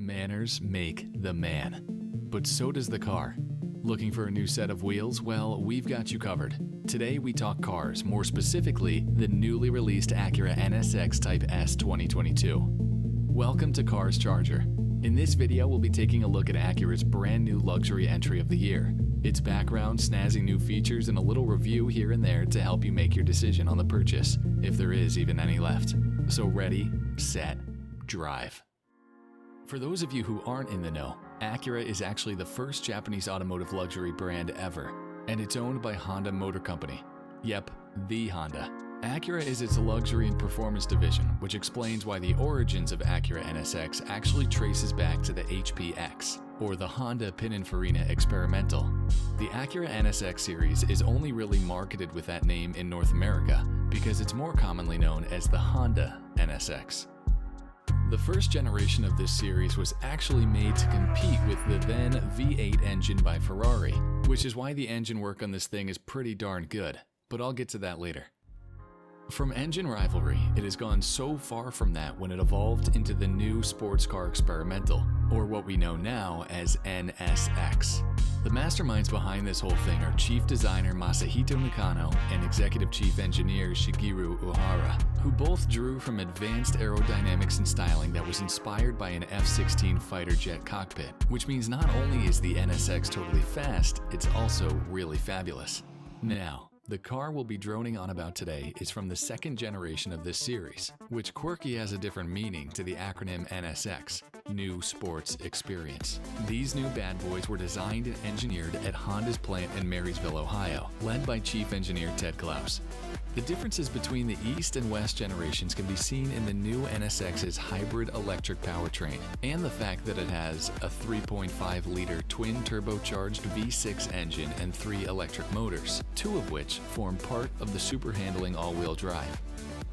Manners make the man. But so does the car. Looking for a new set of wheels? Well, we've got you covered. Today we talk cars, more specifically, the newly released Acura NSX Type S 2022. Welcome to CarsCharger. In this video, we'll be taking a look at Acura's brand new luxury entry of the year. Its background, snazzy new features, and a little review here and there to help you make your decision on the purchase, if there is even any left. So ready, set, drive. For those of you who aren't in the know, Acura is actually the first Japanese automotive luxury brand ever, and it's owned by Honda Motor Company. Yep, the Honda. Acura is its luxury and performance division, which explains why the origins of Acura NSX actually traces back to the HPX, or the Honda Pininfarina Experimental. The Acura NSX series is only really marketed with that name in North America because it's more commonly known as the Honda NSX. The first generation of this series was actually made to compete with the then V8 engine by Ferrari, which is why the engine work on this thing is pretty darn good, but I'll get to that later. From engine rivalry, it has gone so far from that when it evolved into the new sports car experimental, or what we know now as NSX. The masterminds behind this whole thing are Chief Designer Masahito Nakano and Executive Chief Engineer Shigeru Uhara, who both drew from advanced aerodynamics and styling that was inspired by an F-16 fighter jet cockpit, which means not only is the NSX totally fast, it's also really fabulous. Now, the car we'll be droning on about today is from the second generation of this series, which quirky has a different meaning to the acronym NSX, New Sports Experience. These new bad boys were designed and engineered at Honda's plant in Marysville, Ohio, led by Chief Engineer Ted Klaus. The differences between the East and West generations can be seen in the new NSX's hybrid electric powertrain and the fact that it has a 3.5-liter twin-turbocharged V6 engine and 3 electric motors, 2 of which form part of the super handling all-wheel drive.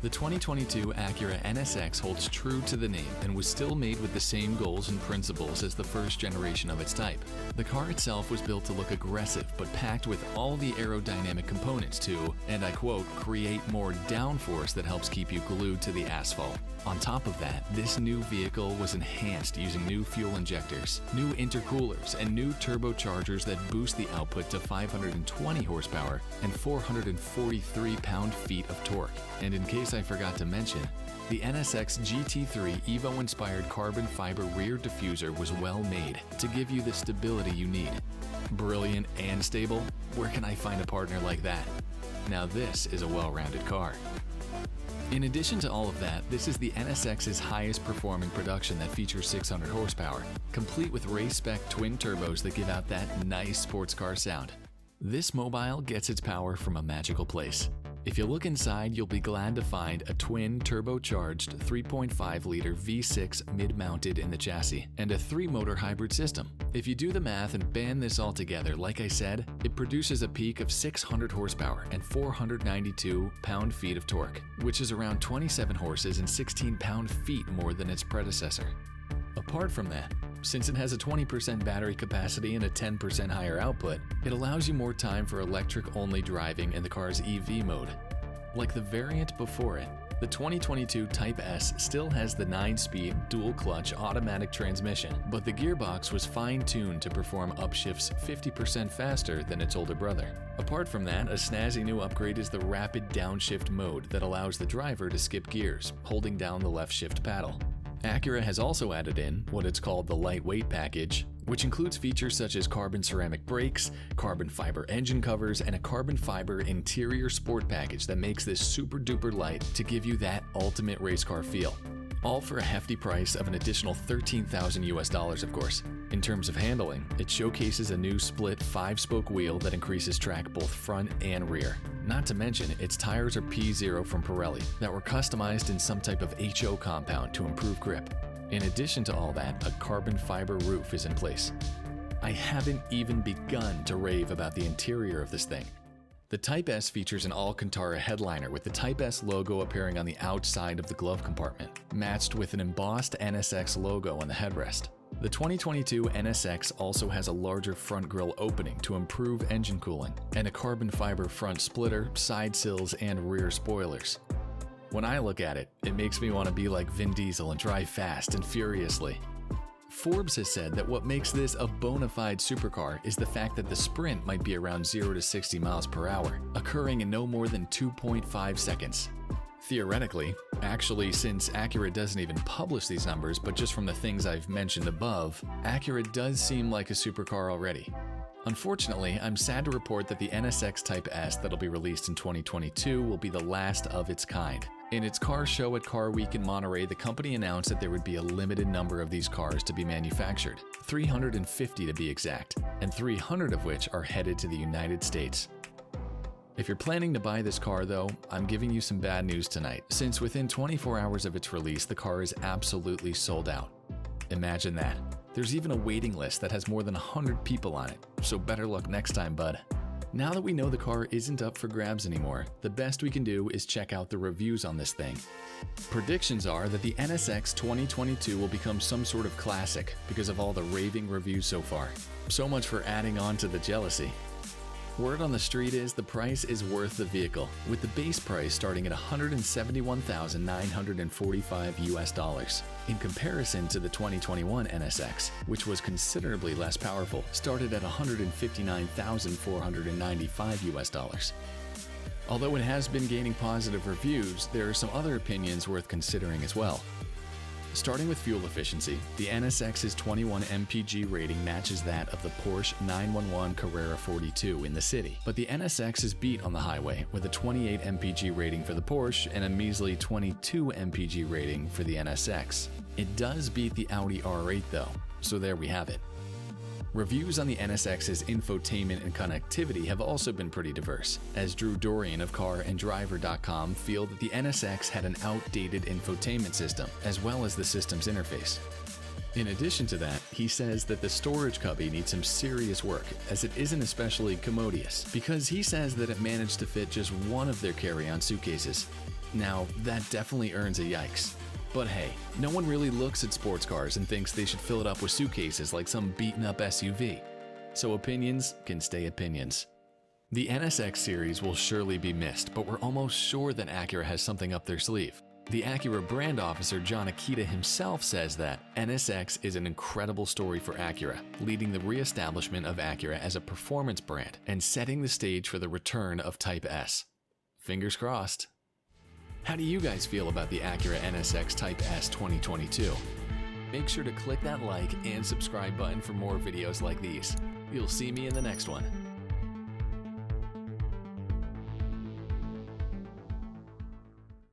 The 2022 Acura NSX holds true to the name and was still made with the same goals and principles as the first generation of its type. The car itself was built to look aggressive but packed with all the aerodynamic components to, and I quote, create more downforce that helps keep you glued to the asphalt. On top of that, this new vehicle was enhanced using new fuel injectors, new intercoolers, and new turbochargers that boost the output to 520 horsepower and 443 pound-feet of torque. And in case I forgot to mention, the NSX GT3 Evo-inspired carbon fiber rear diffuser was well made to give you the stability you need. Brilliant and stable? Where can I find a partner like that? Now this is a well-rounded car. In addition to all of that, this is the NSX's highest performing production that features 600 horsepower, complete with race-spec twin turbos that give out that nice sports car sound. This mobile gets its power from a magical place. If you look inside, you'll be glad to find a twin turbocharged 3.5-liter V6 mid-mounted in the chassis and a 3-motor hybrid system. If you do the math and band this all together, like I said, it produces a peak of 600 horsepower and 492 pound-feet of torque, which is around 27 horses and 16 pound-feet more than its predecessor. Apart from that, since it has a 20% battery capacity and a 10% higher output, it allows you more time for electric-only driving in the car's EV mode. Like the variant before it, the 2022 Type S still has the 9-speed dual-clutch automatic transmission, but the gearbox was fine-tuned to perform upshifts 50% faster than its older brother. Apart from that, a snazzy new upgrade is the rapid downshift mode that allows the driver to skip gears, holding down the left shift paddle. Acura has also added in what it's called the lightweight package, which includes features such as carbon ceramic brakes, carbon fiber engine covers, and a carbon fiber interior sport package that makes this super duper light to give you that ultimate race car feel. All for a hefty price of an additional $13,000 of course. In terms of handling, it showcases a new split 5-spoke wheel that increases track both front and rear. Not to mention, its tires are P0 from Pirelli that were customized in some type of HO compound to improve grip. In addition to all that, a carbon fiber roof is in place. I haven't even begun to rave about the interior of this thing. The Type S features an Alcantara headliner with the Type S logo appearing on the outside of the glove compartment, matched with an embossed NSX logo on the headrest. The 2022 NSX also has a larger front grille opening to improve engine cooling, and a carbon fiber front splitter, side sills, and rear spoilers. When I look at it, it makes me want to be like Vin Diesel and drive fast and furiously. Forbes has said that what makes this a bona fide supercar is the fact that the sprint might be around 0 to 60 miles per hour, occurring in no more than 2.5 seconds. Theoretically, actually, since Acura doesn't even publish these numbers, but just from the things I've mentioned above, Acura does seem like a supercar already. Unfortunately, I'm sad to report that the NSX Type S that'll be released in 2022 will be the last of its kind. In its car show at Car Week in Monterey, the company announced that there would be a limited number of these cars to be manufactured, 350 to be exact, and 300 of which are headed to the United States. If you're planning to buy this car though, I'm giving you some bad news tonight, since within 24 hours of its release, the car is absolutely sold out. Imagine that. There's even a waiting list that has more than 100 people on it, so better luck next time, bud. Now that we know the car isn't up for grabs anymore, the best we can do is check out the reviews on this thing. Predictions are that the NSX 2022 will become some sort of classic because of all the raving reviews so far. So much for adding on to the jealousy. Word on the street is the price is worth the vehicle, with the base price starting at $171,945 in comparison to the 2021 NSX, which was considerably less powerful, started at $159,495. Although it has been gaining positive reviews, there are some other opinions worth considering as well. Starting with fuel efficiency, the NSX's 21 mpg rating matches that of the Porsche 911 Carrera 42 in the city, but the NSX is beat on the highway with a 28 mpg rating for the Porsche and a measly 22 mpg rating for the NSX. It does beat the Audi R8 though, so there we have it. Reviews on the NSX's infotainment and connectivity have also been pretty diverse, as Drew Dorian of CarAndDriver.com feel that the NSX had an outdated infotainment system, as well as the system's interface. In addition to that, he says that the storage cubby needs some serious work, as it isn't especially commodious, because he says that it managed to fit just one of their carry-on suitcases. Now, that definitely earns a yikes. But hey, no one really looks at sports cars and thinks they should fill it up with suitcases like some beaten-up SUV. So opinions can stay opinions. The NSX series will surely be missed, but we're almost sure that Acura has something up their sleeve. The Acura brand officer John Akita himself says that NSX is an incredible story for Acura, leading the re-establishment of Acura as a performance brand and setting the stage for the return of Type S. Fingers crossed. How do you guys feel about the Acura NSX Type S 2022? Make sure to click that like and subscribe button for more videos like these. You'll see me in the next one.